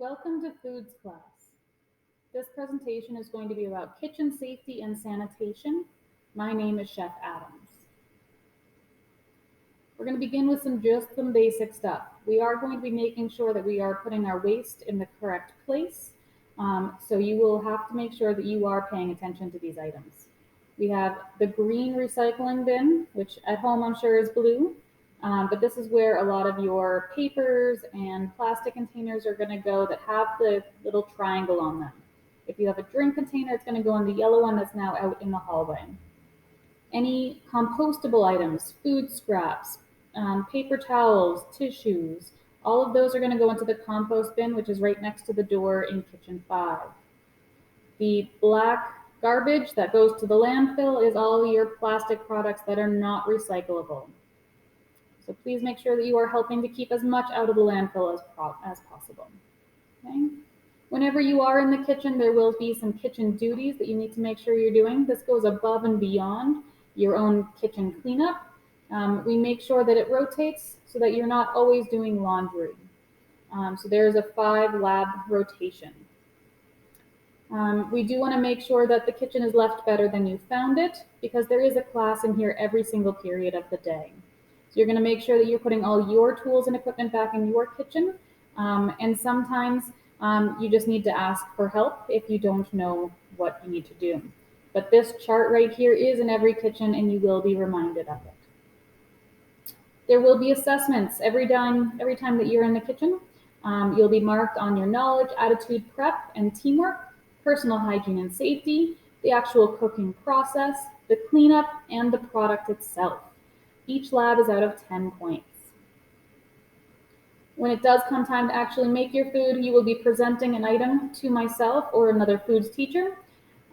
Welcome to Foods class. This presentation is going to be about kitchen safety and sanitation. My name is Chef Adams. We're going to begin with some basic stuff. We are going to be making sure that we are putting our waste in the correct place. So you will have to make sure that you are paying attention to these items. We have the green recycling bin, which at home I'm sure is blue. But this is where a lot of your papers and plastic containers are going to go that have the little triangle on them. If you have a drink container, it's going to go in the yellow one that's now out in the hallway. Any compostable items, food scraps, paper towels, tissues, all of those are going to go into the compost bin, which is right next to the door in kitchen 5. The black garbage that goes to the landfill is all your plastic products that are not recyclable. So please make sure that you are helping to keep as much out of the landfill as possible. Okay? Whenever you are in the kitchen, there will be some kitchen duties that you need to make sure you're doing. This goes above and beyond your own kitchen cleanup. We make sure that it rotates so that you're not always doing laundry. So there's a 5 lab rotation. We do want to make sure that the kitchen is left better than you found it, because there is a class in here every single period of the day. So you're going to make sure that you're putting all your tools and equipment back in your kitchen. And sometimes you just need to ask for help if you don't know what you need to do. But this chart right here is in every kitchen, and you will be reminded of it. There will be assessments every time that you're in the kitchen. You'll be marked on your knowledge, attitude, prep, and teamwork, personal hygiene and safety, the actual cooking process, the cleanup, and the product itself. Each lab is out of 10 points. When it does come time to actually make your food, you will be presenting an item to myself or another foods teacher,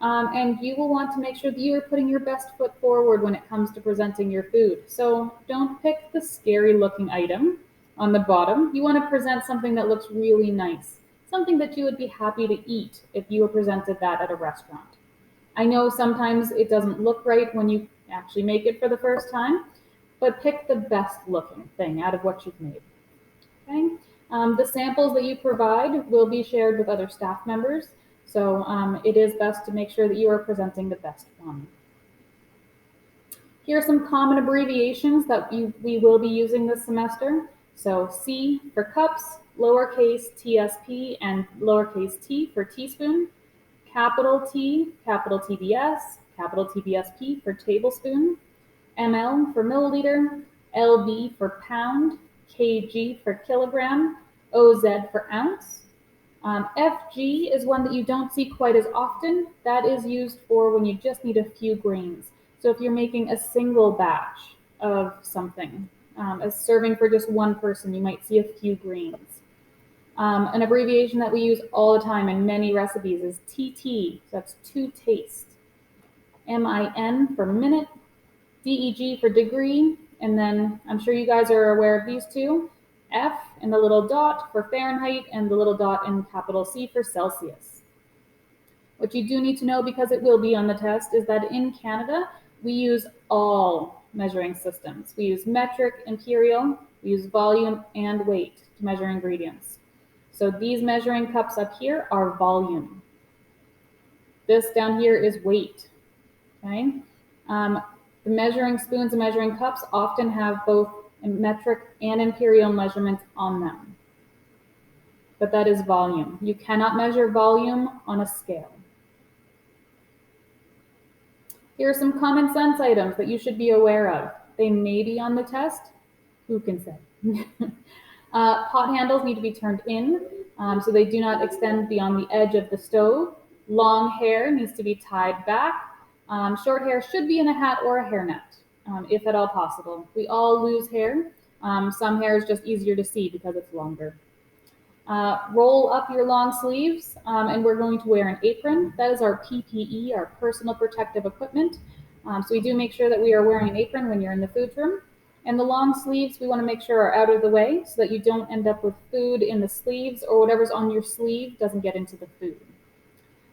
and you will want to make sure that you are putting your best foot forward when it comes to presenting your food. So don't pick the scary looking item on the bottom. You want to present something that looks really nice, something that you would be happy to eat if you were presented that at a restaurant. I know sometimes it doesn't look right when you actually make it for the first time, but pick the best looking thing out of what you've made. Okay? The samples that you provide will be shared with other staff members, so it is best to make sure that you are presenting the best one. Here are some common abbreviations that we will be using this semester. So C for cups, lowercase TSP, and lowercase t for teaspoon, capital T, capital TBS, capital TBSP for tablespoon, ml for milliliter, lb for pound, kg for kilogram, oz for ounce. FG is one that you don't see quite as often. That is used for when you just need a few grains. So if you're making a single batch of something, as serving for just one person, you might see a few grains. An abbreviation that we use all the time in many recipes is TT, so that's to taste. MIN for minute, DEG for degree, and then I'm sure you guys are aware of these two, F and the little dot for Fahrenheit, and the little dot in capital C for Celsius. What you do need to know, because it will be on the test, is that in Canada, we use all measuring systems. We use metric, imperial, we use volume and weight to measure ingredients. So these measuring cups up here are volume. This down here is weight, okay? The measuring spoons and measuring cups often have both metric and imperial measurements on them. But that is volume. You cannot measure volume on a scale. Here are some common sense items that you should be aware of. They may be on the test. Who can say? Pot handles need to be turned in, so they do not extend beyond the edge of the stove. Long hair needs to be tied back. Short hair should be in a hat or a hairnet, if at all possible. We all lose hair. Some hair is just easier to see because it's longer. Roll up your long sleeves, and we're going to wear an apron. That is our PPE, our personal protective equipment. So we do make sure that we are wearing an apron when you're in the food room. And the long sleeves we want to make sure are out of the way so that you don't end up with food in the sleeves, or whatever's on your sleeve doesn't get into the food.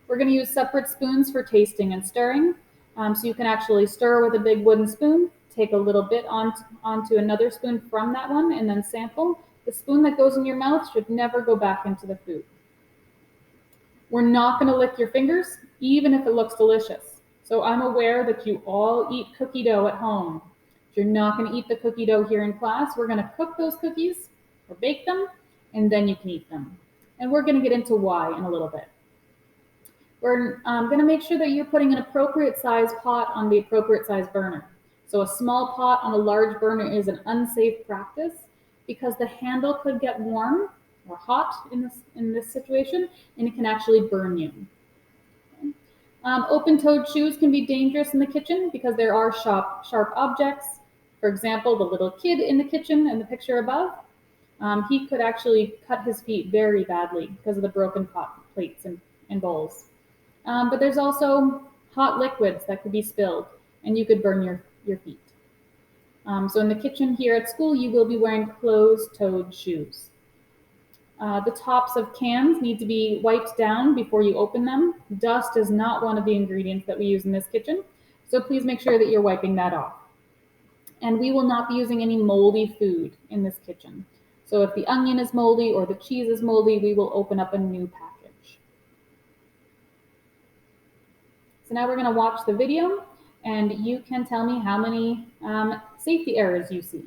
We're going to use separate spoons for tasting and stirring. So you can actually stir with a big wooden spoon, take a little bit onto another spoon from that one, and then sample. The spoon that goes in your mouth should never go back into the food. We're not going to lick your fingers, even if it looks delicious. So I'm aware that you all eat cookie dough at home. You're not going to eat the cookie dough here in class. We're going to cook those cookies or bake them, and then you can eat them. And we're going to get into why in a little bit. We're going to make sure that you're putting an appropriate size pot on the appropriate size burner. So a small pot on a large burner is an unsafe practice because the handle could get warm or hot in this situation, and it can actually burn you. Open-toed shoes can be dangerous in the kitchen because there are sharp objects. For example, the little kid in the kitchen in the picture above, he could actually cut his feet very badly because of the broken pot plates and bowls. But there's also hot liquids that could be spilled, and you could burn your feet. So in the kitchen here at school, you will be wearing closed-toed shoes. The tops of cans need to be wiped down before you open them. Dust is not one of the ingredients that we use in this kitchen, so please make sure that you're wiping that off. And we will not be using any moldy food in this kitchen. So if the onion is moldy or the cheese is moldy, we will open up a new package. So now we're going to watch the video, and you can tell me how many safety errors you see.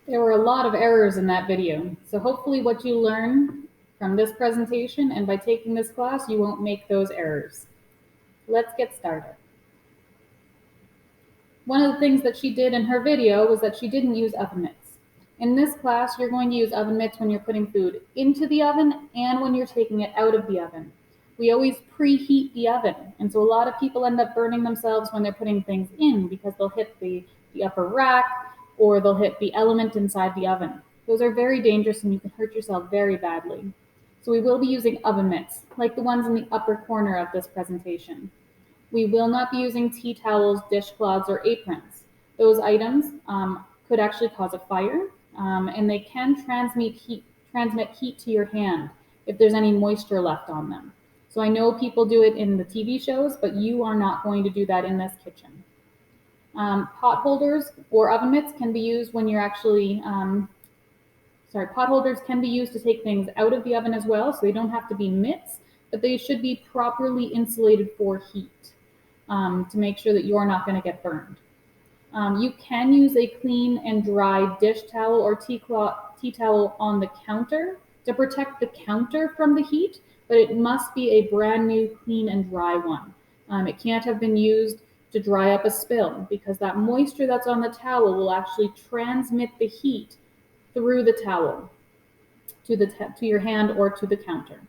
There were a lot of errors in that video, so hopefully what you learn from this presentation and by taking this class, you won't make those errors. Let's get started. One of the things that she did in her video was that she didn't use oven mitts. In this class, you're going to use oven mitts when you're putting food into the oven and when you're taking it out of the oven. We always preheat the oven, and so a lot of people end up burning themselves when they're putting things in because they'll hit the upper rack or they'll hit the element inside the oven. Those are very dangerous and you can hurt yourself very badly. So we will be using oven mitts, like the ones in the upper corner of this presentation. We will not be using tea towels, dishcloths, or aprons. Those items could actually cause a fire, and they can transmit heat to your hand if there's any moisture left on them. So I know people do it in the TV shows, but you are not going to do that in this kitchen. Pot holders or oven mitts can be used when you're actually, pot holders can be used to take things out of the oven as well, so they don't have to be mitts, but they should be properly insulated for heat to make sure that you're not going to get burned. You can use a clean and dry dish towel or tea towel on the counter to protect the counter from the heat, but it must be a brand new, clean and dry one. It can't have been used to dry up a spill because that moisture that's on the towel will actually transmit the heat through the towel to your hand or to the counter.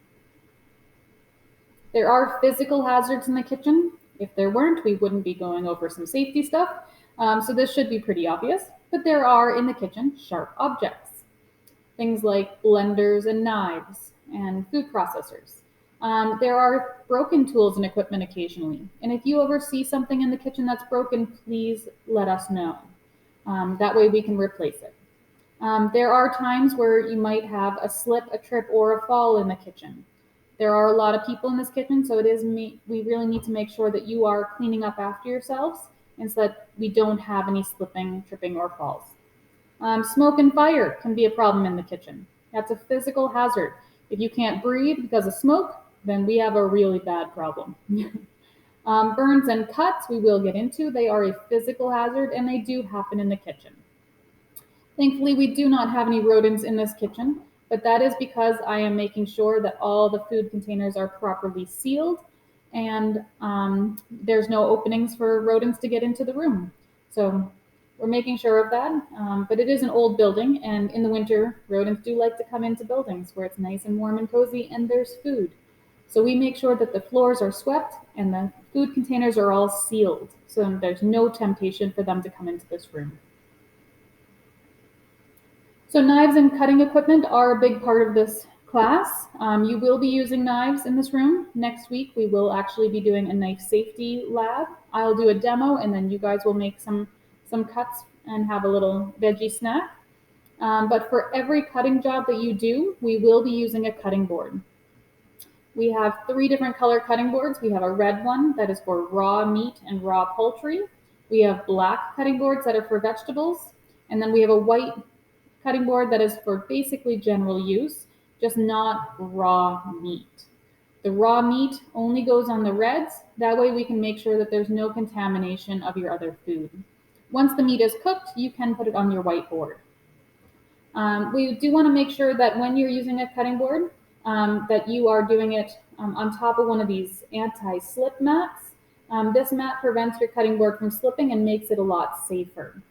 There are physical hazards in the kitchen. If there weren't, we wouldn't be going over some safety stuff. So this should be pretty obvious, but there are in the kitchen sharp objects. Things like blenders and knives and food processors. There are broken tools and equipment occasionally. And if you ever see something in the kitchen that's broken, please let us know. That way we can replace it. There are times where you might have a slip, a trip, or a fall in the kitchen. There are a lot of people in this kitchen, so we really need to make sure that you are cleaning up after yourselves and so that we don't have any slipping, tripping, or falls. Smoke and fire can be a problem in the kitchen. That's a physical hazard. If you can't breathe because of smoke, then we have a really bad problem. Burns and cuts we will get into. They are a physical hazard and they do happen in the kitchen. Thankfully, we do not have any rodents in this kitchen, but that is because I am making sure that all the food containers are properly sealed and there's no openings for rodents to get into the room. So we're making sure of that, but it is an old building, and in the winter, rodents do like to come into buildings where it's nice and warm and cozy and there's food. So we make sure that the floors are swept and the food containers are all sealed, so there's no temptation for them to come into this room. So knives and cutting equipment are a big part of this class. You will be using knives in this room. Next week, we will actually be doing a knife safety lab. I'll do a demo and then you guys will make some cuts and have a little veggie snack. But for every cutting job that you do, we will be using a cutting board. We have 3 different color cutting boards. We have a red one that is for raw meat and raw poultry. We have black cutting boards that are for vegetables. And then we have a white cutting board that is for basically general use, just not raw meat. The raw meat only goes on the reds. That way we can make sure that there's no contamination of your other food. Once the meat is cooked, you can put it on your white board. We do want to make sure that when you're using a cutting board, that you are doing it on top of one of these anti-slip mats. This mat prevents your cutting board from slipping and makes it a lot safer.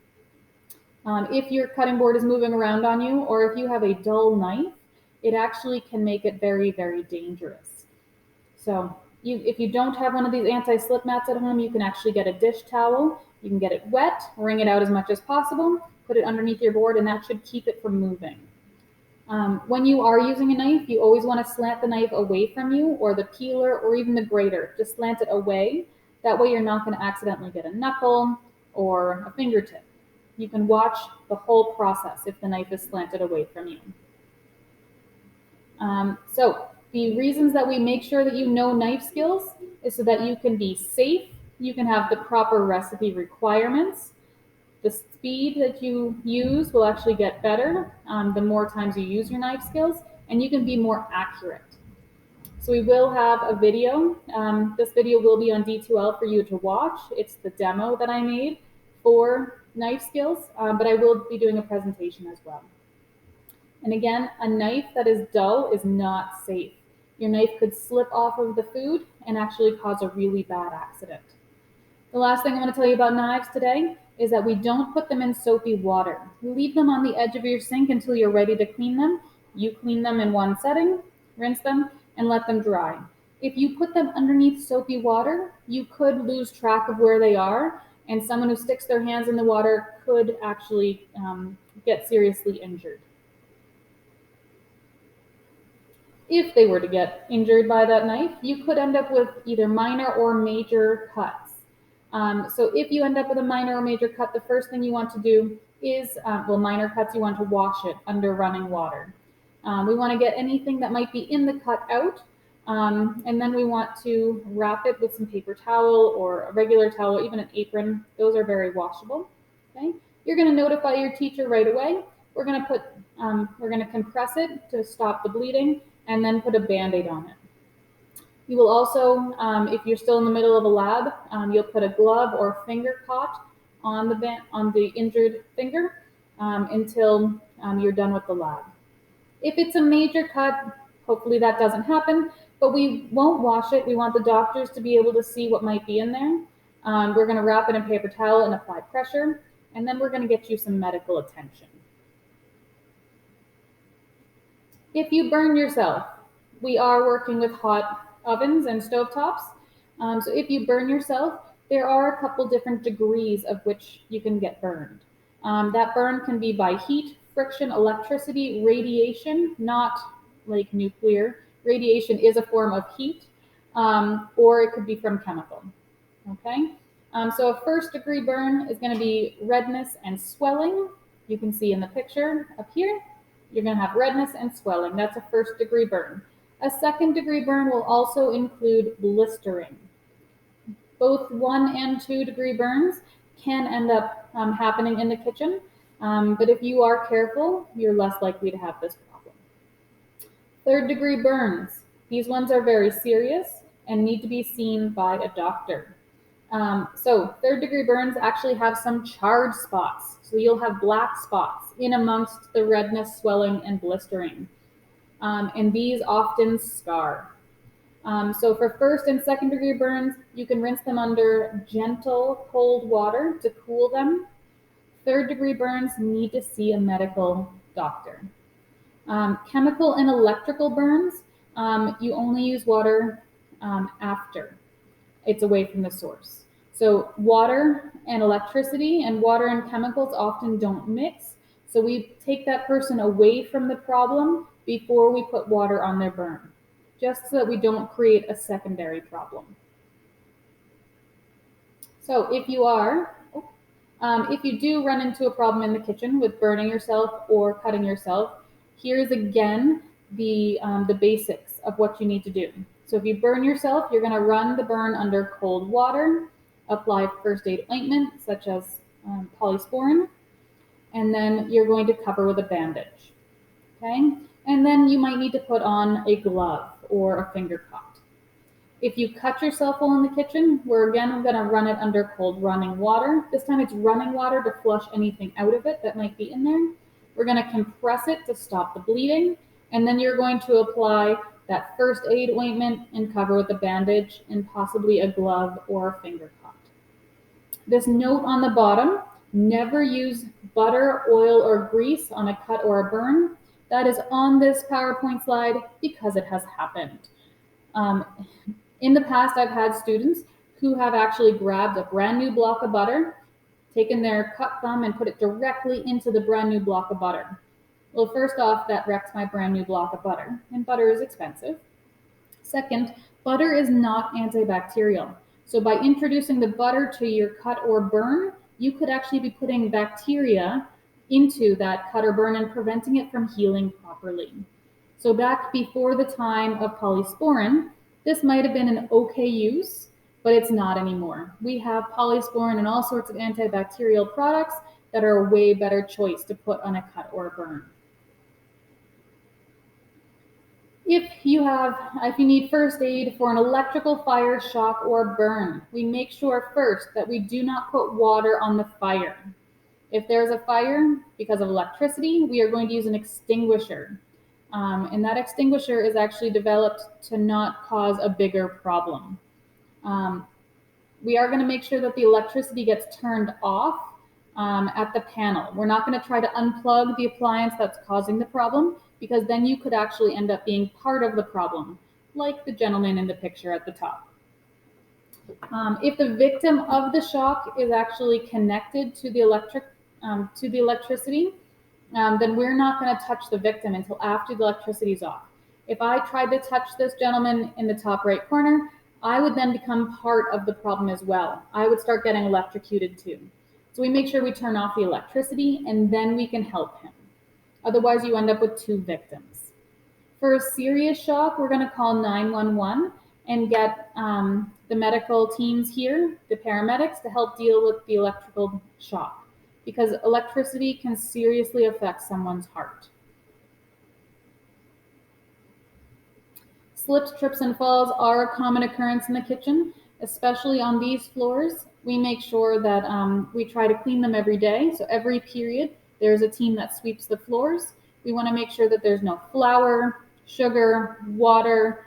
If your cutting board is moving around on you, or if you have a dull knife, it actually can make it very, very dangerous. So if you don't have one of these anti-slip mats at home, you can actually get a dish towel. You can get it wet, wring it out as much as possible, put it underneath your board, and that should keep it from moving. When you are using a knife, you always want to slant the knife away from you, or the peeler, or even the grater. Just slant it away. That way you're not going to accidentally get a knuckle or a fingertip. You can watch the whole process if the knife is slanted away from you. So the reasons that we make sure that you know knife skills is so that you can be safe, you can have the proper recipe requirements, the speed that you use will actually get better the more times you use your knife skills, and you can be more accurate. So we will have a video. This video will be on D2L for you to watch. It's the demo that I made for knife skills, but I will be doing a presentation as well. And again, a knife that is dull is not safe. Your knife could slip off of the food and actually cause a really bad accident. The last thing I want to tell you about knives today is that we don't put them in soapy water. You leave them on the edge of your sink until you're ready to clean them. You clean them in one setting, rinse them, and let them dry. If you put them underneath soapy water, you could lose track of where they are, and someone who sticks their hands in the water could actually get seriously injured. If they were to get injured by that knife, you could end up with either minor or major cuts. So if you end up with a minor or major cut, the first thing you want to do is, minor cuts, you want to wash it under running water. We want to get anything that might be in the cut out, and then we want to wrap it with some paper towel or a regular towel, even an apron. Those are very washable. Okay, you're going to notify your teacher right away. We're going to compress it to stop the bleeding, and then put a Band-Aid on it. You will also, if you're still in the middle of a lab, you'll put a glove or finger cot on the injured finger until you're done with the lab. If it's a major cut, hopefully that doesn't happen, but we won't wash it. We want the doctors to be able to see what might be in there. We're going to wrap it in paper towel and apply pressure, and then we're going to get you some medical attention. If you burn yourself, we are working with hot ovens and stovetops. So if you burn yourself, there are a couple different degrees of which you can get burned. That burn can be by heat, friction, electricity, radiation, not like nuclear. Radiation is a form of heat, or it could be from chemical. Okay, so a first degree burn is going to be redness and swelling. You can see in the picture up here. You're going to have redness and swelling. That's a first degree burn. A second degree burn will also include blistering. Both 1 and 2 degree burns can end up happening in the kitchen, but if you are careful, you're less likely to have this problem. Third degree burns. These ones are very serious and need to be seen by a doctor. So third degree burns actually have some charred spots. So you'll have black spots in amongst the redness, swelling, and blistering. And these often scar. So for first and second degree burns, you can rinse them under gentle cold water to cool them. Third degree burns need to see a medical doctor. Chemical and electrical burns, you only use water after it's away from the source. So water and electricity and water and chemicals often don't mix. So we take that person away from the problem before we put water on their burn, just so that we don't create a secondary problem. So if you do run into a problem in the kitchen with burning yourself or cutting yourself, here's again the basics of what you need to do. So if you burn yourself, you're going to run the burn under cold water, apply first aid ointment such as polysporin, and then you're going to cover with a bandage. Okay, and then you might need to put on a glove or a finger cot. If you cut yourself while in the kitchen, we're again going to run it under cold running water. This time it's running water to flush anything out of it that might be in there. We're going to compress it to stop the bleeding, and then you're going to apply that first aid ointment and cover with a bandage and possibly a glove or a finger cot. This note on the bottom, never use butter, oil, or grease on a cut or a burn. That is on this PowerPoint slide because it has happened. In the past, I've had students who have actually grabbed a brand new block of butter, taken their cut thumb and put it directly into the brand new block of butter. Well, first off, that wrecks my brand new block of butter, and butter is expensive. Second, butter is not antibacterial. So by introducing the butter to your cut or burn, you could actually be putting bacteria into that cut or burn and preventing it from healing properly. So back before the time of polysporin, this might have been an okay use, but it's not anymore. We have polysporin and all sorts of antibacterial products that are a way better choice to put on a cut or a burn. If you need first aid for an electrical fire, shock, or burn, we make sure first that we do not put water on the fire. If there's a fire because of electricity, we are going to use an extinguisher. And that extinguisher is actually developed to not cause a bigger problem. We are going to make sure that the electricity gets turned off at the panel. We're not going to try to unplug the appliance that's causing the problem, because then you could actually end up being part of the problem, like the gentleman in the picture at the top. If the victim of the shock is actually connected to the electricity, then we're not going to touch the victim until after the electricity is off. If I tried to touch this gentleman in the top right corner, I would then become part of the problem as well. I would start getting electrocuted too. So we make sure we turn off the electricity and then we can help him. Otherwise, you end up with two victims. For a serious shock, we're going to call 911 and get the medical teams here, the paramedics, to help deal with the electrical shock, because electricity can seriously affect someone's heart. Slips, trips, and falls are a common occurrence in the kitchen, especially on these floors. We make sure that we try to clean them every day. So every period, there's a team that sweeps the floors. We want to make sure that there's no flour, sugar, water,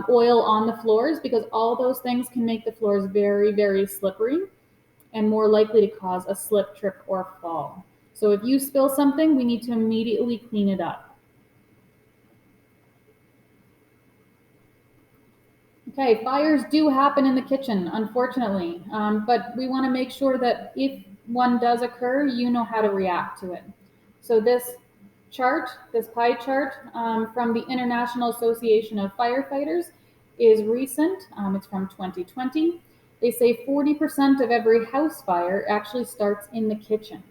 oil on the floors, because all those things can make the floors very, very slippery and more likely to cause a slip, trip, or fall. So if you spill something, we need to immediately clean it up. Okay, fires do happen in the kitchen, unfortunately, but we want to make sure that if one does occur, you know how to react to it. So this chart, this pie chart from the International Association of Firefighters is recent. It's from 2020. They say 40% of every house fire actually starts in the kitchen.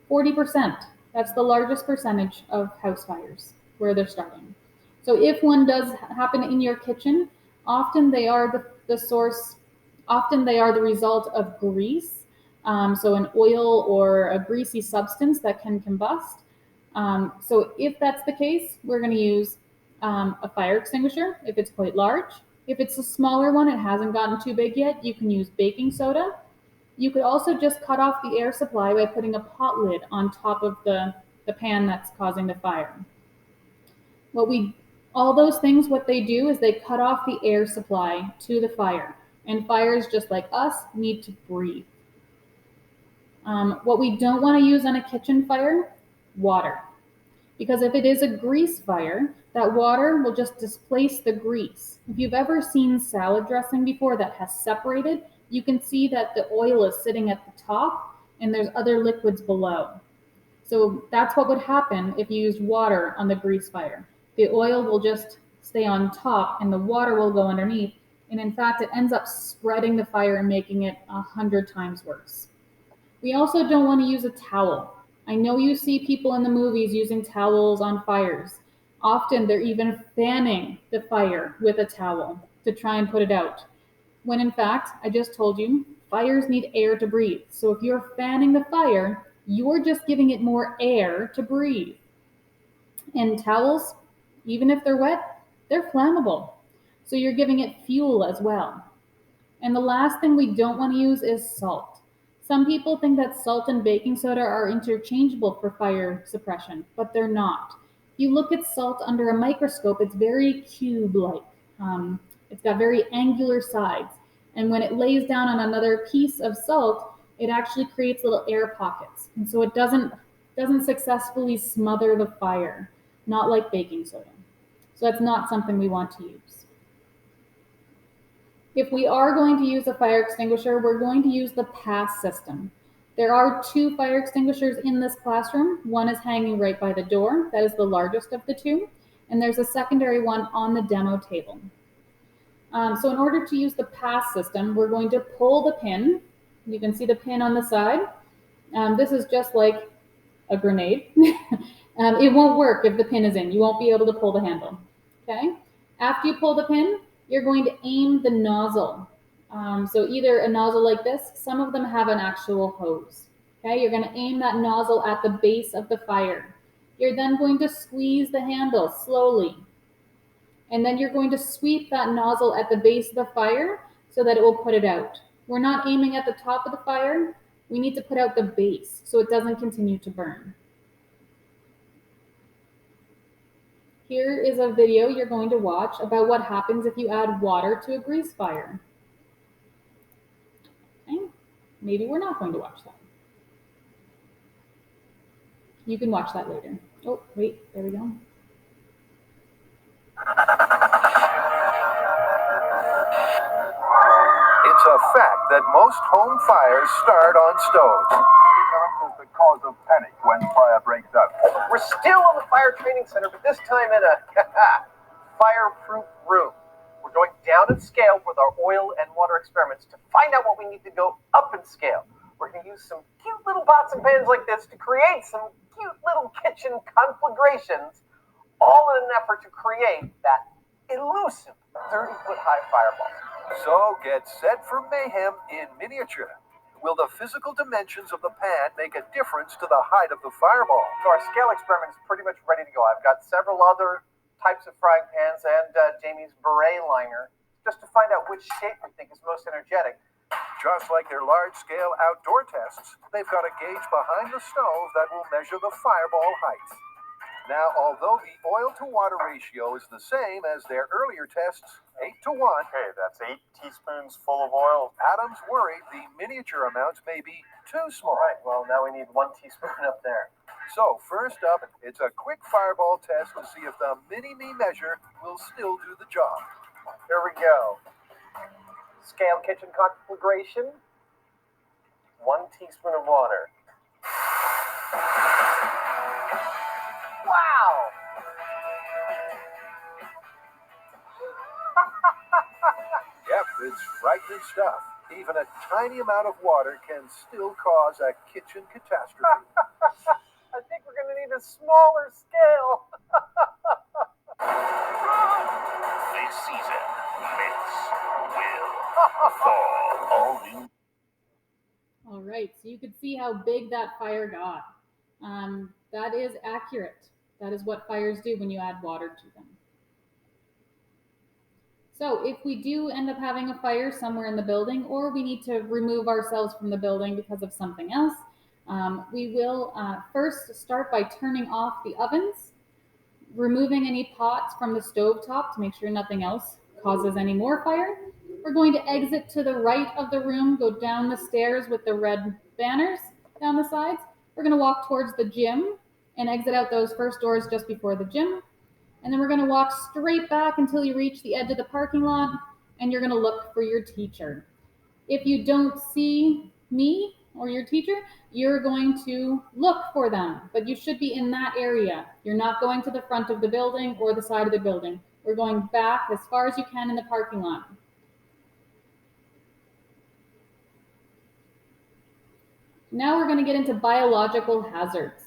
40%. That's the largest percentage of house fires where they're starting. So if one does happen in your kitchen, often they are the source, often they are the result of grease, so an oil or a greasy substance that can combust. So if that's the case, we're going to use a fire extinguisher if it's quite large. If it's a smaller one, it hasn't gotten too big yet, you can use baking soda. You could also just cut off the air supply by putting a pot lid on top of the pan that's causing the fire. All those things, what they do is they cut off the air supply to the fire. And fires, just like us, need to breathe. What we don't want to use on a kitchen fire, water. Because if it is a grease fire, that water will just displace the grease. If you've ever seen salad dressing before that has separated, you can see that the oil is sitting at the top and there's other liquids below. So that's what would happen if you used water on the grease fire. The oil will just stay on top and the water will go underneath. And in fact, it ends up spreading the fire and making it 100 times worse. We also don't want to use a towel. I know you see people in the movies using towels on fires. Often they're even fanning the fire with a towel to try and put it out. When in fact, I just told you, fires need air to breathe. So if you're fanning the fire, you're just giving it more air to breathe. And towels, even if they're wet, they're flammable. So you're giving it fuel as well. And the last thing we don't want to use is salt. Some people think that salt and baking soda are interchangeable for fire suppression, but they're not. If you look at salt under a microscope, it's very cube-like. It's got very angular sides. And when it lays down on another piece of salt, it actually creates little air pockets. And so it doesn't successfully smother the fire, not like baking soda. So that's not something we want to use. If we are going to use a fire extinguisher, we're going to use the PASS system. There are 2 fire extinguishers in this classroom. One is hanging right by the door. That is the largest of the 2. And there's a secondary one on the demo table. So in order to use the PASS system, we're going to pull the pin. You can see the pin on the side. This is just like a grenade. It won't work if the pin is in. You won't be able to pull the handle. Okay? After you pull the pin, you're going to aim the nozzle. So either a nozzle like this, some of them have an actual hose. Okay, you're going to aim that nozzle at the base of the fire. You're then going to squeeze the handle slowly. And then you're going to sweep that nozzle at the base of the fire so that it will put it out. We're not aiming at the top of the fire. We need to put out the base so it doesn't continue to burn. Here is a video you're going to watch about what happens if you add water to a grease fire. Okay, maybe we're not going to watch that. You can watch that later. Oh, wait, there we go. It's a fact that most home fires start on stoves. Is the cause of panic when fire breaks out. We're still on the fire training center, but this time in a fireproof room. We're going down in scale with our oil and water experiments to find out what we need to go up in scale. We're going to use some cute little pots and pans like this to create some cute little kitchen conflagrations, all in an effort to create that elusive 30-foot high fireball. So get set for mayhem in miniature. Will the physical dimensions of the pan make a difference to the height of the fireball? So our scale experiment is pretty much ready to go. I've got several other types of frying pans and Jamie's beret liner just to find out which shape we think is most energetic. Just like their large-scale outdoor tests, they've got a gauge behind the stove that will measure the fireball height. Now, although the oil-to-water ratio is the same as their earlier tests, 8 to 1, Okay, that's 8 teaspoons full of oil. Adam's worried the miniature amounts may be too small. All right, well, now we need 1 teaspoon up there. So, first up, it's a quick fireball test to see if the mini-me measure will still do the job. Here we go. Scale kitchen conflagration. 1 teaspoon of water. Wow! Yep, it's frightening stuff. Even a tiny amount of water can still cause a kitchen catastrophe. I think we're going to need a smaller scale. This season, myths will fall. All new. All right, so you could see how big that fire got. That is accurate. That is what fires do when you add water to them. So if we do end up having a fire somewhere in the building, or we need to remove ourselves from the building because of something else, we will first start by turning off the ovens, removing any pots from the stovetop to make sure nothing else causes any more fire. We're going to exit to the right of the room, go down the stairs with the red banners down the sides. We're going to walk towards the gym and exit out those first doors just before the gym. And then we're going to walk straight back until you reach the edge of the parking lot, and you're going to look for your teacher. If you don't see me or your teacher, you're going to look for them, but you should be in that area. You're not going to the front of the building or the side of the building. We're going back as far as you can in the parking lot. Now we're going to get into biological hazards.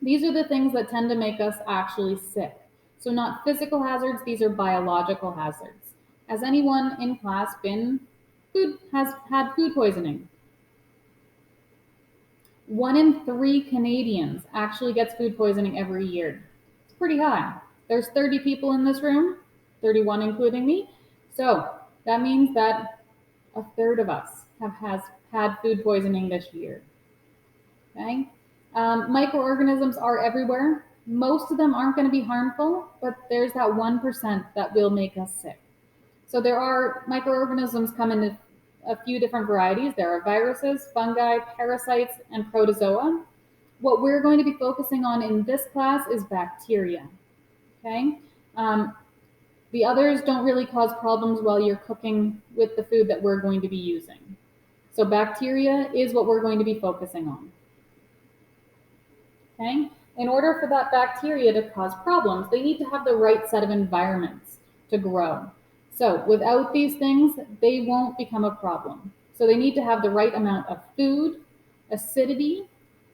These are the things that tend to make us actually sick. So not physical hazards, these are biological hazards. Has anyone in class has had food poisoning? 1 in 3 Canadians actually gets food poisoning every year. It's pretty high. There's 30 people in this room, 31 including me. So that means that 1/3 of us has had food poisoning this year. Okay? Microorganisms are everywhere. Most of them aren't going to be harmful, but there's that 1% that will make us sick. So there are microorganisms come in a few different varieties. There are viruses, fungi, parasites, and protozoa. What we're going to be focusing on in this class is bacteria. Okay? The others don't really cause problems while you're cooking with the food that we're going to be using. So bacteria is what we're going to be focusing on. Okay? In order for that bacteria to cause problems, they need to have the right set of environments to grow. So without these things, they won't become a problem. So they need to have the right amount of food, acidity,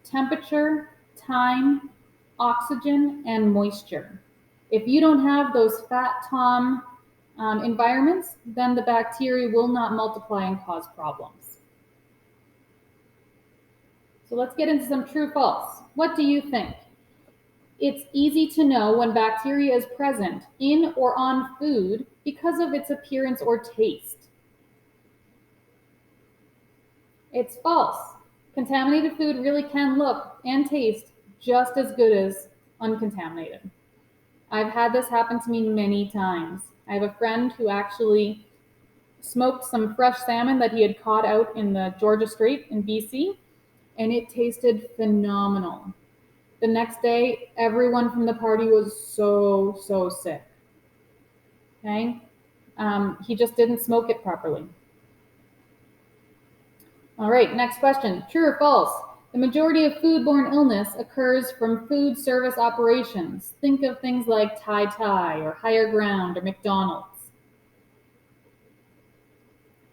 temperature, time, oxygen, and moisture. If you don't have those fat Tom environments, then the bacteria will not multiply and cause problems. So let's get into some true false. What do you think? It's easy to know when bacteria is present in or on food because of its appearance or taste. It's false. Contaminated food really can look and taste just as good as uncontaminated. I've had this happen to me many times. I have a friend who actually smoked some fresh salmon that he had caught out in the Georgia Strait in BC, and it tasted phenomenal. The next day, everyone from the party was so sick. Okay? He just didn't smoke it properly. All right, next question. True or false? The majority of foodborne illness occurs from food service operations. Think of things like Tai Tai or Higher Ground or McDonald's.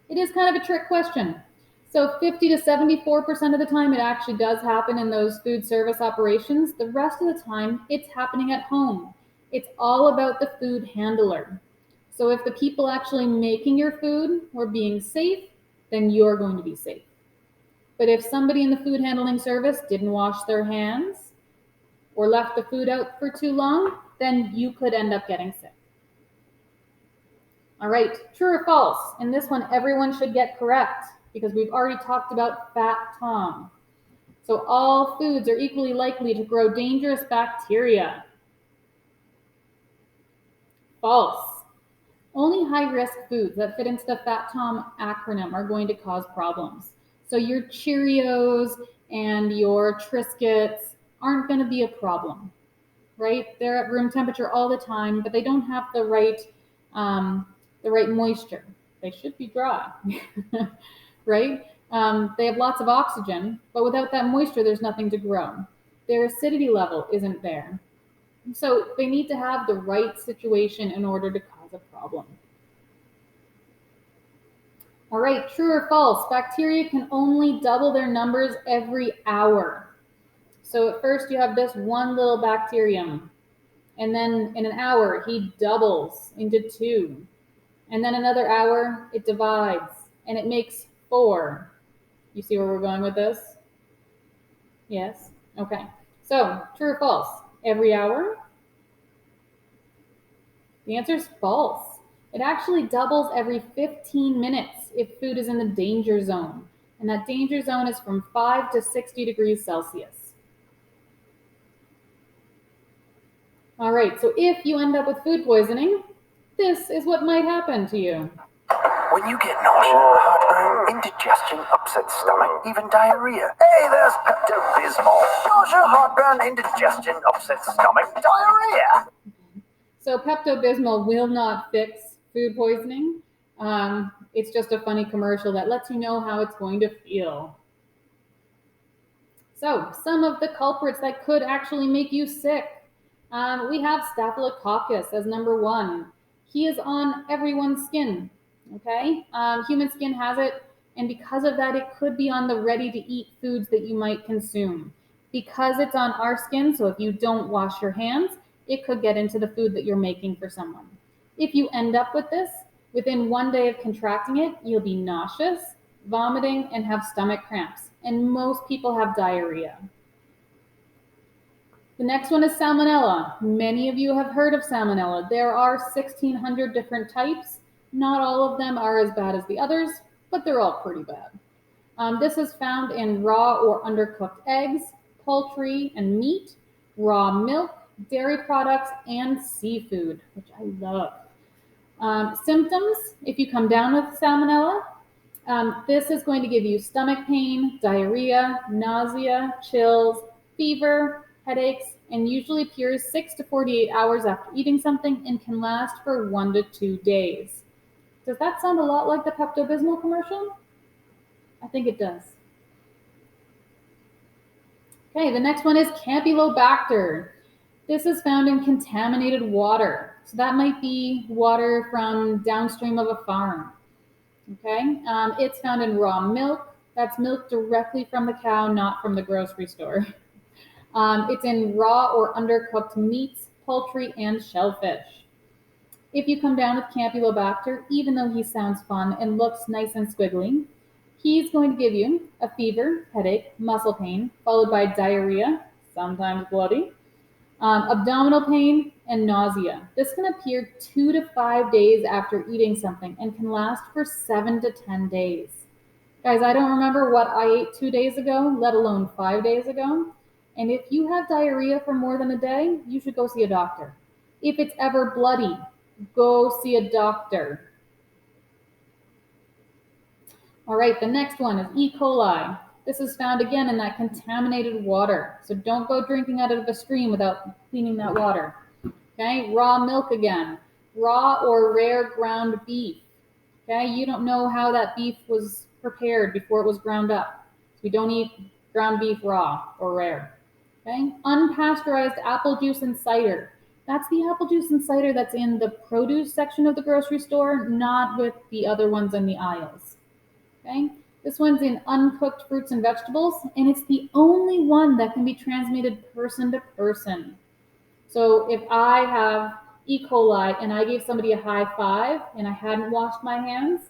It is kind of a trick question. So 50 to 74% of the time it actually does happen in those food service operations. The rest of the time it's happening at home. It's all about the food handler. So if the people actually making your food were being safe, then you're going to be safe. But if somebody in the food handling service didn't wash their hands or left the food out for too long, then you could end up getting sick. All right, true or false? And this one everyone should get correct because we've already talked about Fat Tom. So all foods are equally likely to grow dangerous bacteria. False. Only high-risk foods that fit into the Fat Tom acronym are going to cause problems. So your Cheerios and your Triscuits aren't going to be a problem, right? They're at room temperature all the time, but they don't have the right moisture. They should be dry, right? They have lots of oxygen, but without that moisture, there's nothing to grow. Their acidity level isn't there. So they need to have the right situation in order to cause a problem. All right, true or false? Bacteria can only double their numbers every hour. So at first you have this one little bacterium, and then in an hour he doubles into 2. And then another hour it divides and it makes 4. You see where we're going with this? Yes? Okay. So true or false? Every hour? The answer is false. It actually doubles every 15 minutes if food is in the danger zone. And that danger zone is from 5 to 60 degrees Celsius. All right, so if you end up with food poisoning, this is what might happen to you. When you get nausea, heartburn, indigestion, upset stomach, even diarrhea. Hey, there's Pepto-Bismol. Nausea, heartburn, indigestion, upset stomach, diarrhea. So Pepto-Bismol will not fix food poisoning. It's just a funny commercial that lets you know how it's going to feel. So some of the culprits that could actually make you sick. We have Staphylococcus as number 1. He is on everyone's skin, okay? Human skin has it, and because of that, it could be on the ready-to-eat foods that you might consume. Because it's on our skin, so if you don't wash your hands, it could get into the food that you're making for someone. If you end up with this, within 1 day of contracting it, you'll be nauseous, vomiting, and have stomach cramps. And most people have diarrhea. The next one is Salmonella. Many of you have heard of Salmonella. There are 1,600 different types. Not all of them are as bad as the others, but they're all pretty bad. This is found in raw or undercooked eggs, poultry and meat, raw milk, dairy products, and seafood, which I love. Symptoms, if you come down with Salmonella, this is going to give you stomach pain, diarrhea, nausea, chills, fever, headaches, and usually appears 6 to 48 hours after eating something and can last for 1 to 2 days. Does that sound a lot like the Pepto-Bismol commercial? I think it does. Okay, the next one is Campylobacter. This is found in contaminated water. So that might be water from downstream of a farm. Okay, it's found in raw milk. That's milk directly from the cow, not from the grocery store. It's in raw or undercooked meats, poultry, and shellfish. If you come down with Campylobacter, even though he sounds fun and looks nice and squiggly, he's going to give you a fever, headache, muscle pain, followed by diarrhea, sometimes bloody, abdominal pain, and nausea. This can appear 2 to 5 days after eating something and can last for 7 to 10 days. Guys, I don't remember what I ate 2 days ago, let alone 5 days ago. And if you have diarrhea for more than a day, you should go see a doctor. If it's ever bloody, go see a doctor. All right, the next one is E. coli. This is found again in that contaminated water. So don't go drinking out of a stream without cleaning that water. Okay, raw milk again. Raw or rare ground beef. Okay, you don't know how that beef was prepared before it was ground up. So we don't eat ground beef raw or rare. Okay, unpasteurized apple juice and cider. That's the apple juice and cider that's in the produce section of the grocery store, not with the other ones in the aisles. Okay, this one's in uncooked fruits and vegetables, and it's the only one that can be transmitted person to person. So if I have E. coli and I gave somebody a high five and I hadn't washed my hands,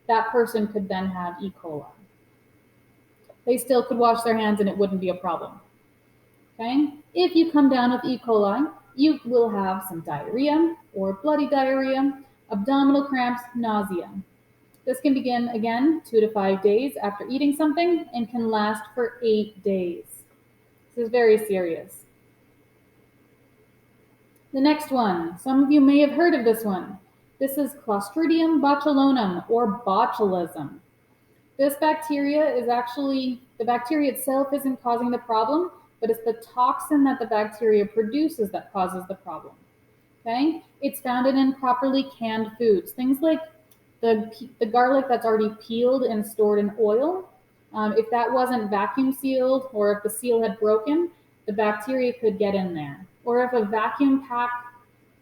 that person could then have E. coli. They still could wash their hands and it wouldn't be a problem. Okay? If you come down with E. coli, you will have some diarrhea or bloody diarrhea, abdominal cramps, nausea. This can begin again 2 to 5 days after eating something and can last for 8 days. This is very serious. The next one, some of you may have heard of this one. This is Clostridium botulinum or botulism. This bacteria is actually, the bacteria itself isn't causing the problem, but it's the toxin that the bacteria produces that causes the problem. Okay? It's found in improperly canned foods. Things like the garlic that's already peeled and stored in oil. If that wasn't vacuum sealed or if the seal had broken, the bacteria could get in there. Or if a vacuum pack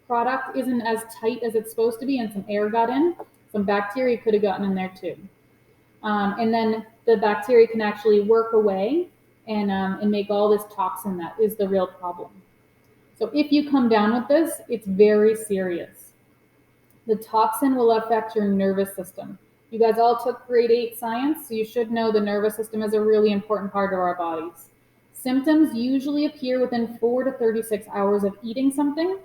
product isn't as tight as it's supposed to be and some air got in, some bacteria could have gotten in there too. And then the bacteria can actually work away and make all this toxin that is the real problem. So if you come down with this, it's very serious. The toxin will affect your nervous system. You guys all took grade 8 science, so you should know the nervous system is a really important part of our bodies. Symptoms usually appear within 4 to 36 hours of eating something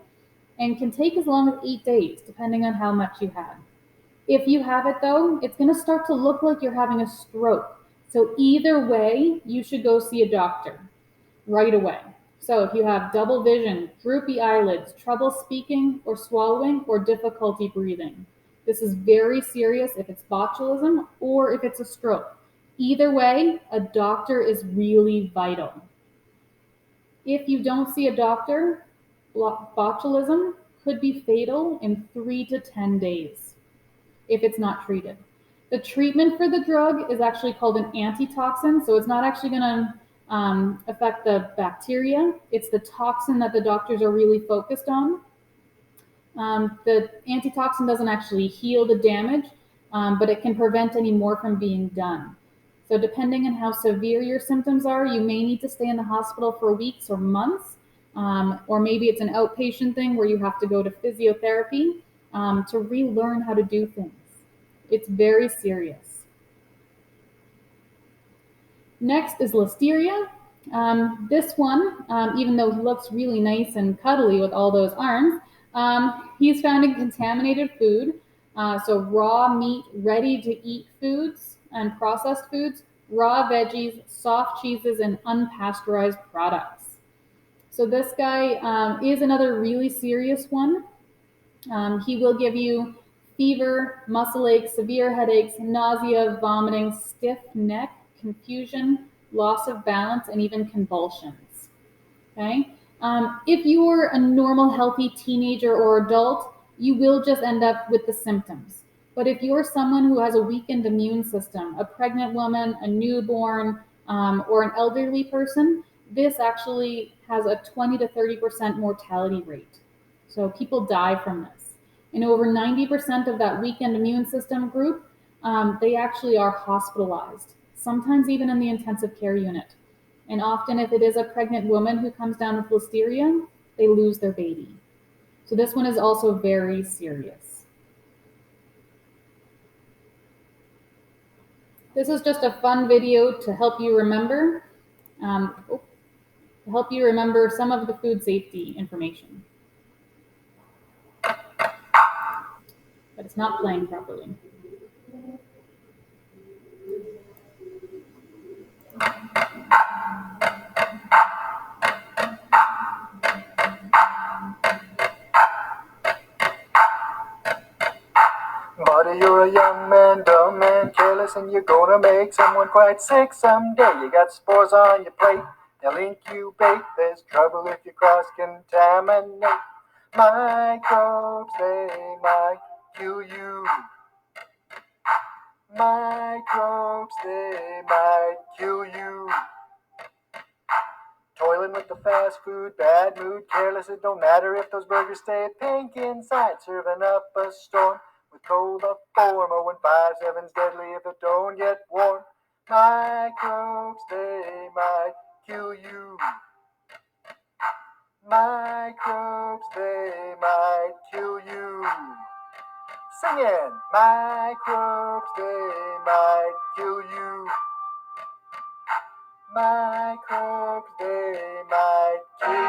and can take as long as 8 days, depending on how much you had. If you have it though, it's going to start to look like you're having a stroke. So either way, you should go see a doctor right away. So if you have double vision, droopy eyelids, trouble speaking or swallowing, or difficulty breathing, this is very serious if it's botulism or if it's a stroke. Either way, a doctor is really vital. If you don't see a doctor, botulism could be fatal in 3 to 10 days if it's not treated. The treatment for the drug is actually called an antitoxin, so it's not actually going to affect the bacteria. It's the toxin that the doctors are really focused on. The antitoxin doesn't actually heal the damage, but it can prevent any more from being done. So depending on how severe your symptoms are, you may need to stay in the hospital for weeks or months, or maybe it's an outpatient thing where you have to go to physiotherapy to relearn how to do things. It's very serious. Next is Listeria. This one, even though he looks really nice and cuddly with all those arms, he's found in contaminated food. So raw meat, ready-to-eat foods and processed foods, raw veggies, soft cheeses, and unpasteurized products. So this guy is another really serious one. He will give you fever, muscle aches, severe headaches, nausea, vomiting, stiff neck, confusion, loss of balance, and even convulsions. Okay? If you're a normal, healthy teenager or adult, you will just end up with the symptoms. But if you're someone who has a weakened immune system, a pregnant woman, a newborn, or an elderly person, this actually has a 20 to 30% mortality rate. So people die from this. And over 90% of that weakened immune system group, they actually are hospitalized, sometimes even in the intensive care unit. And often if it is a pregnant woman who comes down with Listeria, they lose their baby. So this one is also very serious. This is just a fun video to help you remember, some of the food safety information. But it's not playing properly. Buddy, you're a young man, dumb and careless, and you're gonna make someone quite sick someday. You got spores on your plate, they'll incubate. There's trouble if you cross-contaminate. Microbes, they might kill you. Microbes, they might kill you. Toiling with the fast food, bad mood, careless, it don't matter if those burgers stay pink inside. Serving up a storm with coliform, 0-5-7's deadly if it don't get warm. Microbes, they might kill you. Microbes, they might kill you. Singing, microbes, they might kill you. Microbes, they might kill you.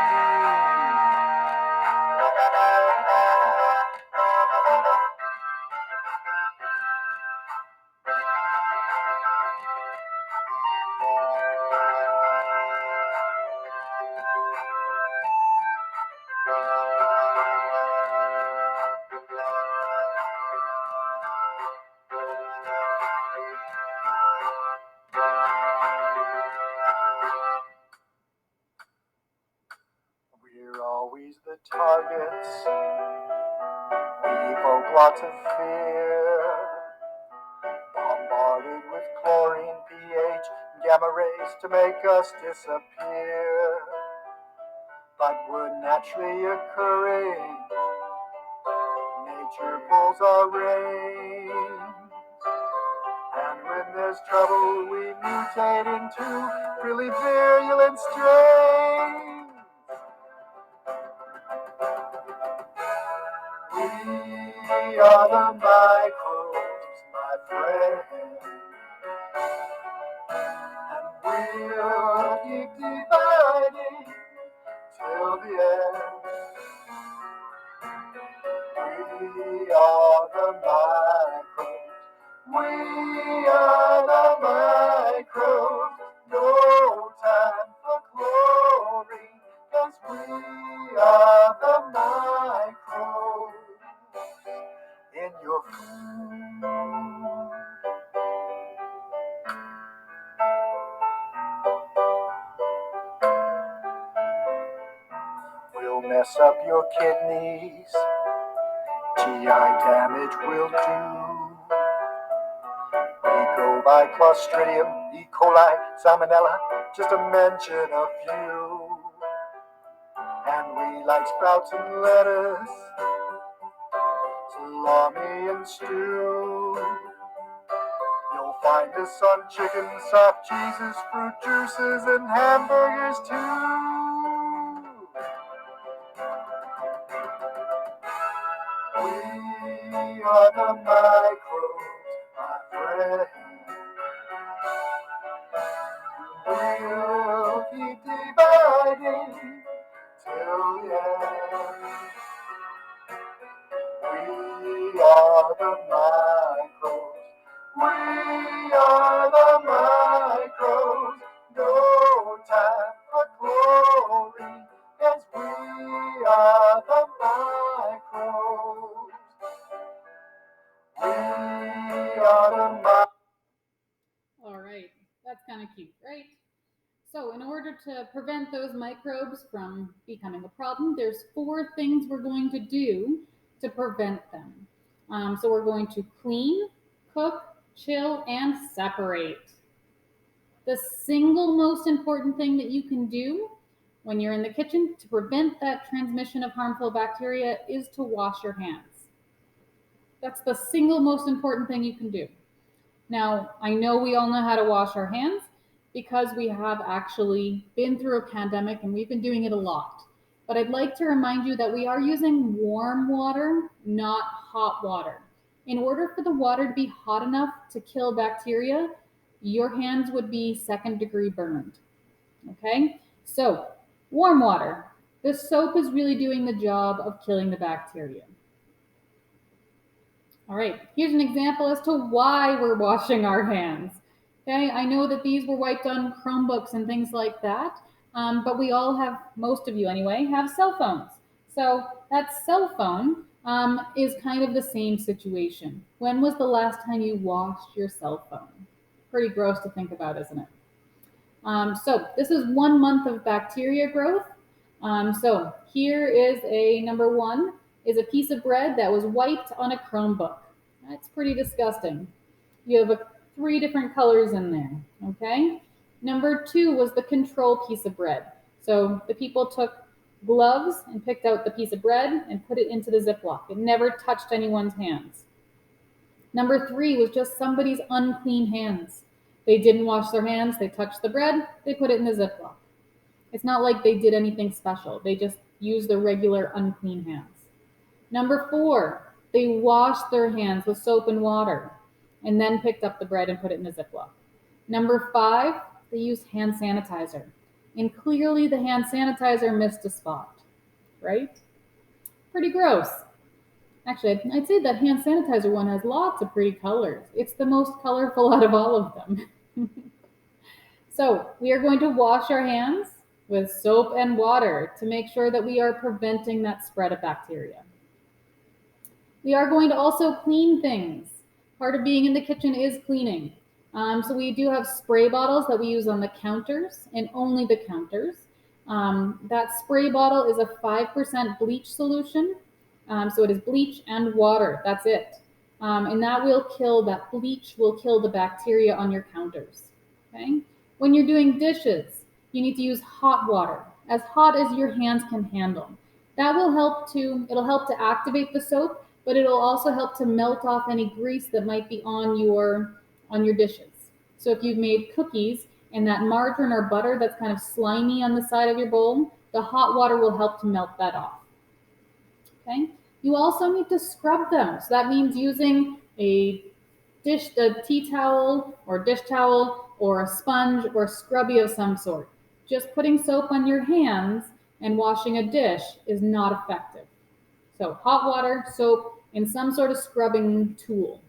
We're always the targets. We evoke lots of fear. Bombarded with chlorine, pH, and gamma rays to make us disappear. But we're naturally occurring. Nature pulls our reins. And when there's trouble, we mutate into really virulent strains. We are the microbes, my friend, and we'll keep dividing till the end. We are the microbes, we are the microbes, no time for chlorine, 'cause we are the microbes in your food. We'll mess up your kidneys, GI damage will do. We go by Clostridium, E. coli, Salmonella, just to mention a few. And we like sprouts and lettuce, salami and stew. You'll find us on chicken, soft cheeses, fruit juices, and hamburgers too. We are the microbes, my friend. We'll keep dividing till the end. We are the microbes. We are the microbes. No time for chlorine, 'cause we are the microbes. We are the microbes. All right, that's kind of cute, right? So in order to prevent those microbes from becoming a problem, there's 4 things we're going to do to prevent them. So we're going to clean, cook, chill, and separate. The single most important thing that you can do when you're in the kitchen to prevent that transmission of harmful bacteria is to wash your hands. That's the single most important thing you can do. Now, I know we all know how to wash our hands because we have actually been through a pandemic and we've been doing it a lot. But I'd like to remind you that we are using warm water, not hot water. In order for the water to be hot enough to kill bacteria, your hands would be 2nd-degree burned. Okay? So, warm water. The soap is really doing the job of killing the bacteria. All right, here's an example as to why we're washing our hands. Okay, I know that these were wiped on Chromebooks and things like that, but we all have, most of you anyway, have cell phones. So that cell phone is kind of the same situation. When was the last time you washed your cell phone? Pretty gross to think about, isn't it? So this is 1 month of bacteria growth. So here is a number one, is a piece of bread that was wiped on a Chromebook. That's pretty disgusting. You have 3 different colors in there, okay? Number 2 was the control piece of bread. So the people took gloves and picked out the piece of bread and put it into the Ziploc. It never touched anyone's hands. Number 3 was just somebody's unclean hands. They didn't wash their hands, they touched the bread, they put it in the Ziploc. It's not like they did anything special. They just used their regular unclean hands. Number 4, they washed their hands with soap and water and then picked up the bread and put it in the Ziploc. Number 5, they used hand sanitizer. And clearly the hand sanitizer missed a spot, right? Pretty gross. Actually, I'd say that hand sanitizer one has lots of pretty colors. It's the most colorful out of all of them. So we are going to wash our hands with soap and water to make sure that we are preventing that spread of bacteria. We are going to also clean things. Part of being in the kitchen is cleaning. So we do have spray bottles that we use on the counters and only the counters. That spray bottle is a 5% bleach solution. So it is bleach and water, that's it. And that bleach will kill the bacteria on your counters, okay? When you're doing dishes, you need to use hot water, as hot as your hands can handle. That will it'll help to activate the soap, but it'll also help to melt off any grease that might be on your dishes. So if you've made cookies and that margarine or butter that's kind of slimy on the side of your bowl, the hot water will help to melt that off. Okay. You also need to scrub them. So that means using a tea towel or dish towel or a sponge or a scrubby of some sort. Just putting soap on your hands and washing a dish is not effective. So hot water, soap, and some sort of scrubbing tool.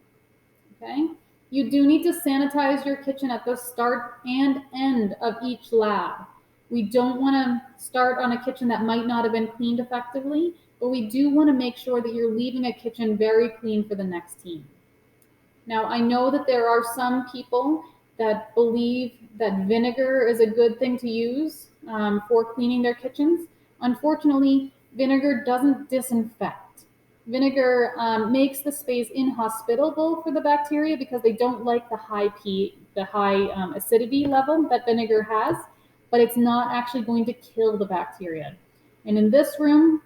Okay. You do need to sanitize your kitchen at the start and end of each lab. We don't want to start on a kitchen that might not have been cleaned effectively, but we do want to make sure that you're leaving a kitchen very clean for the next team. Now, I know that there are some people that believe that vinegar is a good thing to use for cleaning their kitchens. Unfortunately, vinegar doesn't disinfect. Vinegar makes the space inhospitable for the bacteria because they don't like the high acidity level that vinegar has, but it's not actually going to kill the bacteria. And in this room,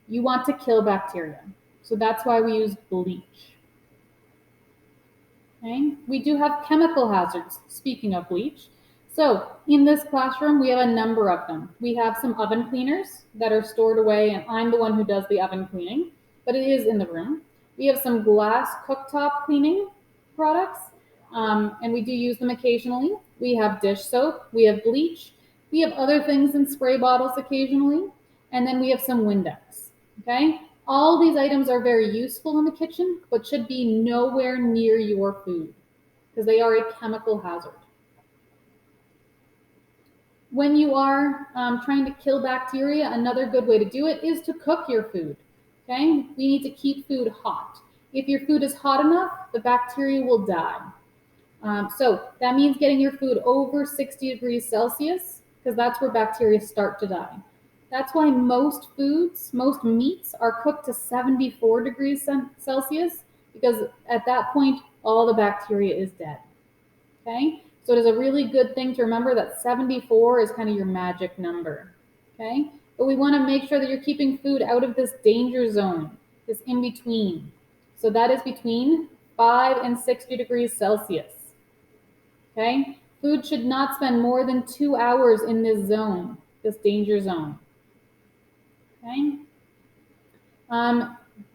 you want to kill bacteria. So that's why we use bleach. Okay. We do have chemical hazards, speaking of bleach. So in this classroom, we have a number of them. We have some oven cleaners that are stored away, and I'm the one who does the oven cleaning, but it is in the room. We have some glass cooktop cleaning products, and we do use them occasionally. We have dish soap, we have bleach, we have other things in spray bottles occasionally, and then we have some Windex, okay? All these items are very useful in the kitchen, but should be nowhere near your food because they are a chemical hazard. When you are trying to kill bacteria, another good way to do it is to cook your food, okay? We need to keep food hot. If your food is hot enough, the bacteria will die. So that means getting your food over 60 degrees Celsius because that's where bacteria start to die. That's why most meats are cooked to 74 degrees Celsius because at that point, all the bacteria is dead, okay? So it is a really good thing to remember that 74 is kind of your magic number, okay? But we want to make sure that you're keeping food out of this danger zone, this in between. So that is between 5 and 60 degrees Celsius, okay? Food should not spend more than 2 hours in this zone, this danger zone, okay?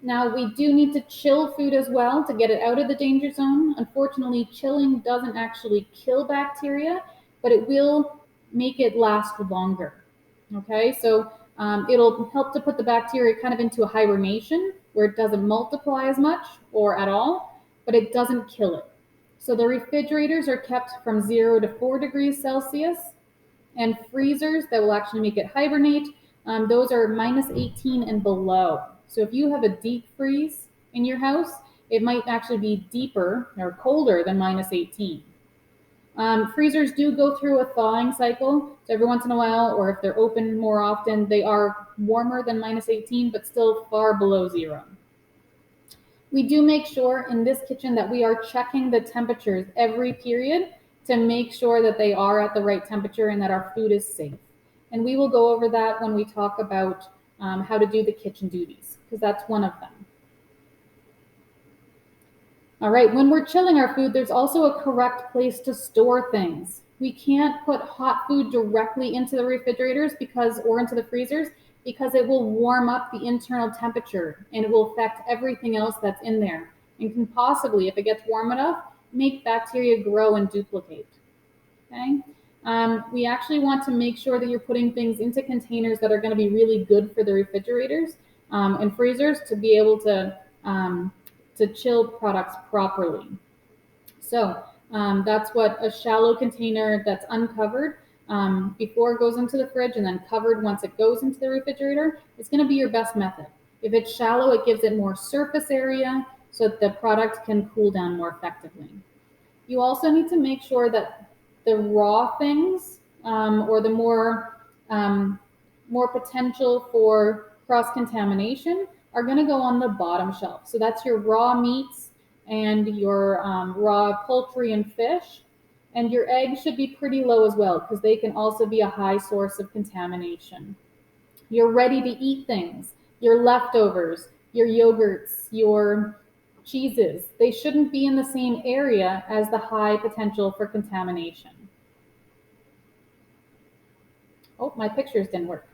Now we do need to chill food as well to get it out of the danger zone. Unfortunately, chilling doesn't actually kill bacteria, but it will make it last longer, okay? So it'll help to put the bacteria kind of into a hibernation where it doesn't multiply as much or at all, but it doesn't kill it. So the refrigerators are kept from 0 to 4 degrees Celsius, and freezers that will actually make it hibernate, those are -18 and below. So if you have a deep freeze in your house, it might actually be deeper or colder than -18. Freezers do go through a thawing cycle, so every once in a while, or if they're open more often, they are warmer than -18, but still far below 0. We do make sure in this kitchen that we are checking the temperatures every period to make sure that they are at the right temperature and that our food is safe. And we will go over that when we talk about how to do the kitchen duties, because that's one of them. All right, when we're chilling our food, there's also a correct place to store things. We can't put hot food directly into the refrigerators or into the freezers, because it will warm up the internal temperature and it will affect everything else that's in there and can possibly, if it gets warm enough, make bacteria grow and duplicate. Okay? We actually want to make sure that you're putting things into containers that are going to be really good for the refrigerators and freezers to be able to chill products properly. So that's what a shallow container that's uncovered before it goes into the fridge and then covered once it goes into the refrigerator is going to be your best method. If it's shallow, it gives it more surface area so that the product can cool down more effectively. You also need to make sure that the raw things or the more potential for cross-contamination are going to go on the bottom shelf. So that's your raw meats and your raw poultry and fish. And your eggs should be pretty low as well, because they can also be a high source of contamination. Your ready-to-eat things, your leftovers, your yogurts, your cheeses, they shouldn't be in the same area as the high potential for contamination. Oh, my pictures didn't work.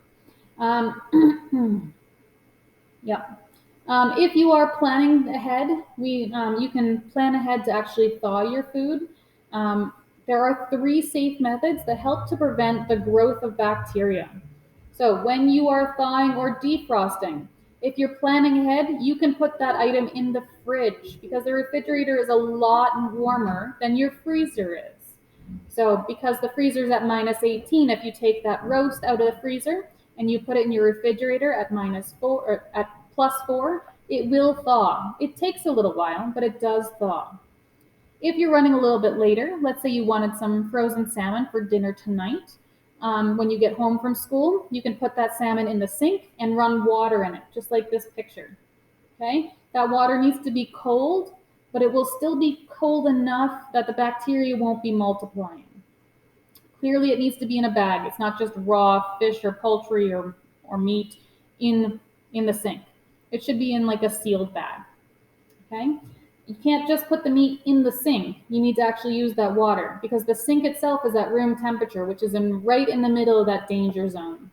Yeah. If you are planning ahead, you can plan ahead to actually thaw your food. There are 3 safe methods that help to prevent the growth of bacteria. So when you are thawing or defrosting, if you're planning ahead, you can put that item in the fridge, because the refrigerator is a lot warmer than your freezer is. So because the freezer is at -18, if you take that roast out of the freezer and you put it in your refrigerator at -4 or at +4, it will thaw. It takes a little while, but it does thaw. If you're running a little bit later, let's say you wanted some frozen salmon for dinner tonight, when you get home from school, you can put that salmon in the sink and run water in it, just like this picture. Okay? That water needs to be cold, but it will still be cold enough that the bacteria won't be multiplying. Clearly, it needs to be in a bag. It's not just raw fish or poultry or meat in the sink. It should be in like a sealed bag. Okay? You can't just put the meat in the sink. You need to actually use that water, because the sink itself is at room temperature, which is right in the middle of that danger zone.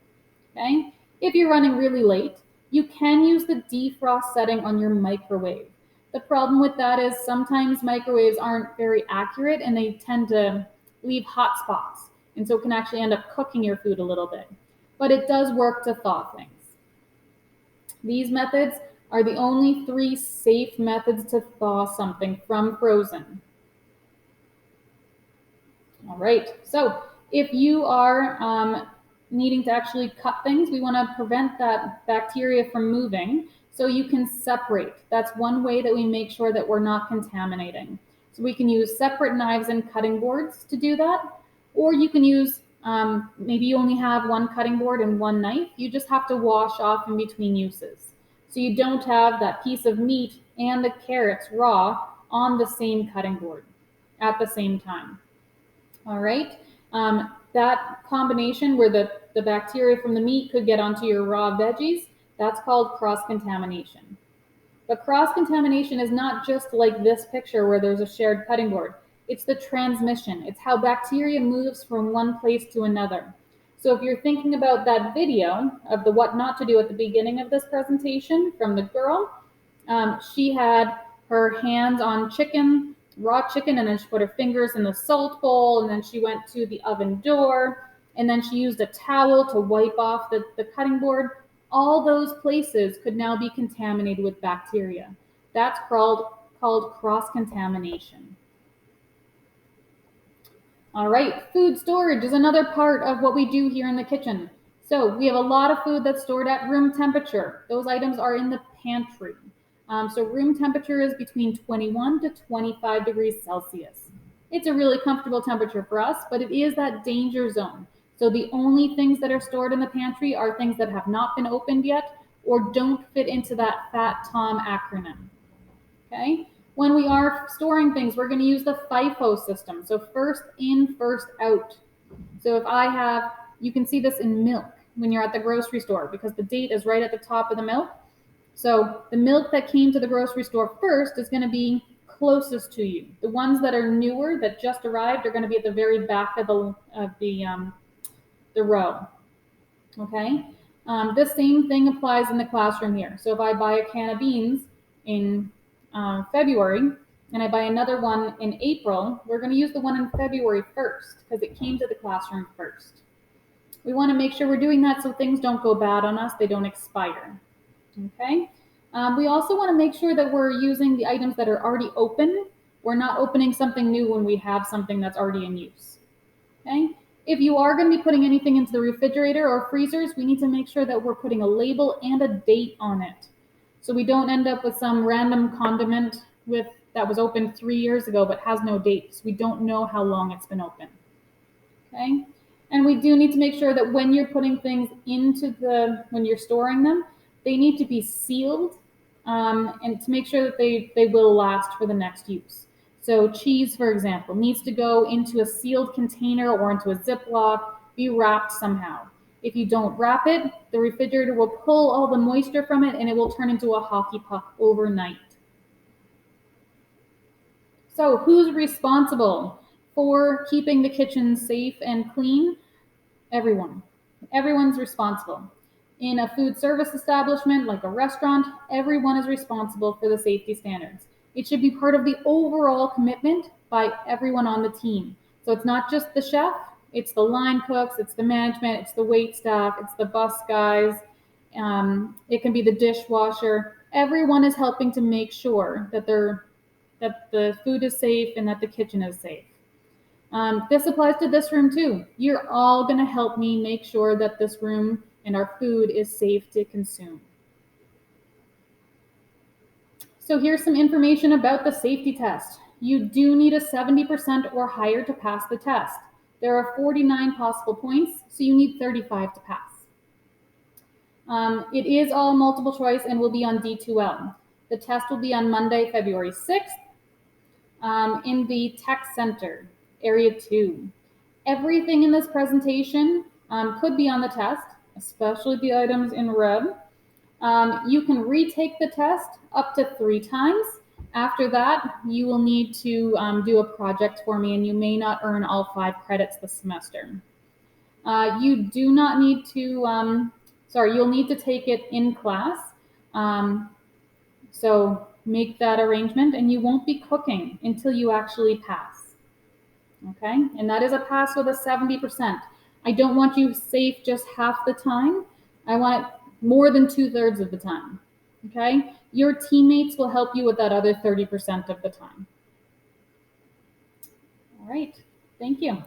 Okay? If you're running really late, you can use the defrost setting on your microwave. The problem with that is sometimes microwaves aren't very accurate and they tend to leave hot spots. And so it can actually end up cooking your food a little bit. But it does work to thaw things. These methods are the only 3 safe methods to thaw something from frozen. All right, so if you are needing to actually cut things, we want to prevent that bacteria from moving, so you can separate. That's one way that we make sure that we're not contaminating. So we can use separate knives and cutting boards to do that, or you can use, maybe you only have 1 cutting board and 1 knife. You just have to wash off in between uses. So you don't have that piece of meat and the carrots raw on the same cutting board at the same time. All right. That combination where the bacteria from the meat could get onto your raw veggies, that's called cross-contamination. But cross-contamination is not just like this picture where there's a shared cutting board. It's the transmission. It's how bacteria moves from one place to another. So if you're thinking about that video of the what not to do at the beginning of this presentation from the girl, she had her hands on chicken, raw chicken, and then she put her fingers in the salt bowl, and then she went to the oven door, and then she used a towel to wipe off the cutting board. All those places could now be contaminated with bacteria. That's called cross-contamination. All right, food storage is another part of what we do here in the kitchen. So we have a lot of food that's stored at room temperature. Those items are in the pantry. So room temperature is between 21 to 25 degrees Celsius. It's a really comfortable temperature for us, but it is that danger zone. So the only things that are stored in the pantry are things that have not been opened yet or don't fit into that Fat Tom acronym. Okay? When we are storing things, we're going to use the FIFO system. So first in, first out. So if I have, you can see this in milk when you're at the grocery store because the date is right at the top of the milk. So the milk that came to the grocery store first is going to be closest to you. The ones that are newer, that just arrived, are going to be at the very back of the row. Okay? The same thing applies in the classroom here. So if I buy a can of beans in February and I buy another one in April, we're going to use the one in February first because it came to the classroom first. We want to make sure we're doing that so things don't go bad on us, they don't expire. Okay? We also want to make sure that we're using the items that are already open. We're not opening something new when we have something that's already in use. Okay? If you are going to be putting anything into the refrigerator or freezers, we need to make sure that we're putting a label and a date on it. So we don't end up with some random condiment that was opened 3 years ago but has no date. So we don't know how long it's been open. Okay? And we do need to make sure that when you're putting things when you're storing them, they need to be sealed and to make sure that they will last for the next use. So cheese, for example, needs to go into a sealed container or into a Ziploc, be wrapped somehow. If you don't wrap it, the refrigerator will pull all the moisture from it and it will turn into a hockey puck overnight. So who's responsible for keeping the kitchen safe and clean? Everyone. Everyone's responsible. In a food service establishment like a restaurant, everyone is responsible for the safety standards. It should be part of the overall commitment by everyone on the team. So it's not just the chef, it's the line cooks, it's the management, it's the wait staff, it's the bus guys, it can be the dishwasher. Everyone is helping to make sure that the food is safe and that the kitchen is safe. This applies to this room too. You're all going to help me make sure that this room and our food is safe to consume. So here's some information about the safety test. You do need a 70% or higher to pass the test. There are 49 possible points, so you need 35 to pass. It is all multiple choice and will be on D2L. The test will be on Monday, February 6th in the Tech Center, Area 2. Everything in this presentation could be on the test, especially the items in red. You can retake the test up to 3 times. After that, you will need to do a project for me and you may not earn all 5 credits this semester. You do not need to, you'll need to take it in class. So make that arrangement and you won't be cooking until you actually pass. Okay, and that is a pass with a 70%. I don't want you safe just half the time. I want it more than 2/3 of the time. Okay, your teammates will help you with that other 30% of the time. All right, thank you.